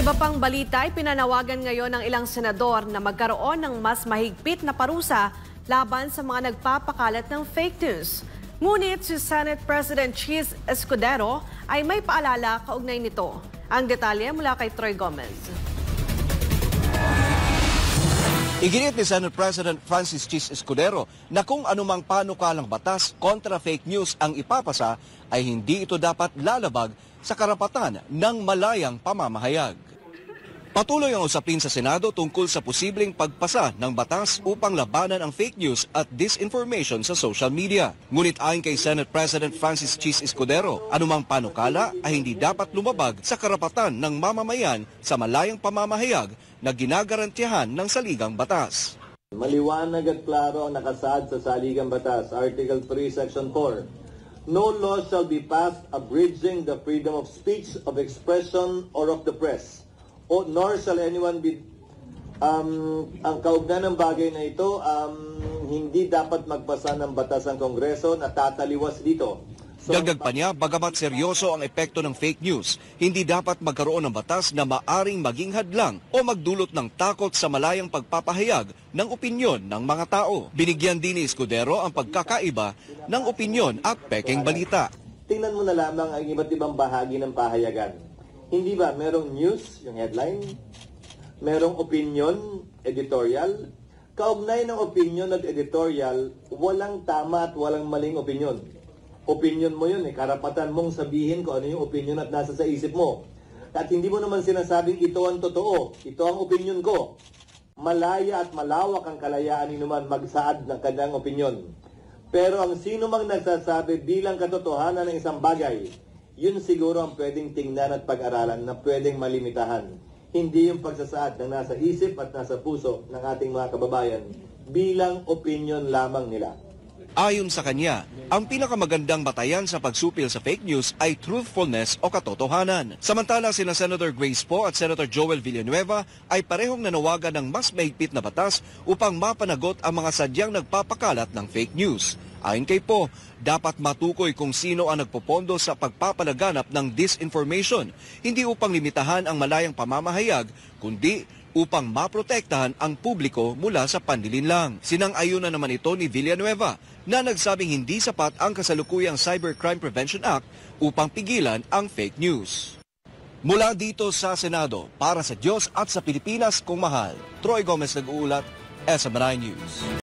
Iba pang balita, pinanawagan ngayon ng ilang senador na magkaroon ng mas mahigpit na parusa laban sa mga nagpapakalat ng fake news. Ngunit si Senate President Chis Escudero ay may paalala kaugnay nito. Ang detalye mula kay Troy Gomez. Iginit ni Senate President Francis Chis Escudero na kung anumang panukalang batas kontra fake news ang ipapasa ay hindi ito dapat lalabag sa karapatan ng malayang pamamahayag. Patuloy ang usapin sa Senado tungkol sa posibleng pagpasa ng batas upang labanan ang fake news at disinformation sa social media. Ngunit ayon kay Senate President Francis Chis Escudero, anumang panukala ay hindi dapat lumabag sa karapatan ng mamamayan sa malayang pamamahayag na ginagarantiyahan ng saligang batas. Maliwanag at klaro ang nakasaad sa saligang batas, Article 3, Section 4. No law shall be passed abridging the freedom of speech, of expression, or of the press. Nor shall anyone be, ang kaugnayan ng bagay na ito, hindi dapat magpasa ng batas ang Kongreso na tataliwas dito. Dagdag pa niya, bagamat seryoso ang epekto ng fake news, hindi dapat magkaroon ng batas na maaring maging hadlang o magdulot ng takot sa malayang pagpapahayag ng opinyon ng mga tao. Binigyan din ni Escudero ang pagkakaiba ng opinyon at pekeng balita. Tingnan mo na lamang ang iba't ibang bahagi ng pahayagan. Hindi ba merong news, yung headline, merong opinion, editorial. Kaugnay ng opinion at editorial, walang tama at walang maling opinion. Opinion mo yun, karapatan mong sabihin kung ano yung opinion at nasa sa isip mo. At hindi mo naman sinasabing ito ang totoo, ito ang opinion ko. Malaya at malawak ang kalayaan ni naman magsaad ng kanyang opinion. Pero ang sino mang nagsasabi bilang katotohanan ng isang bagay, yun siguro ang pwedeng tingnan at pag-aralan na pwedeng malimitahan. Hindi yung pagsasaad ng nasa isip at nasa puso ng ating mga kababayan bilang opinion lamang nila. Ayon sa kanya, ang pinakamagandang batayan sa pagsupil sa fake news ay truthfulness o katotohanan. Samantala, sina Senator Grace Poe at Senator Joel Villanueva ay parehong nanawagan ng mas mahigpit na batas upang mapanagot ang mga sadyang nagpapakalat ng fake news. Ayon kay Poe, dapat matukoy kung sino ang nagpopondo sa pagpapalaganap ng disinformation, hindi upang limitahan ang malayang pamamahayag, kundi upang maprotektahan ang publiko mula sa panlilinlang. Sinang-ayunan naman ito ni Villanueva na nagsabing hindi sapat ang kasalukuyang Cybercrime Prevention Act upang pigilan ang fake news. Mula dito sa Senado, para sa Diyos at sa Pilipinas kung mahal, Troy Gomez nag-uulat, SMNI News.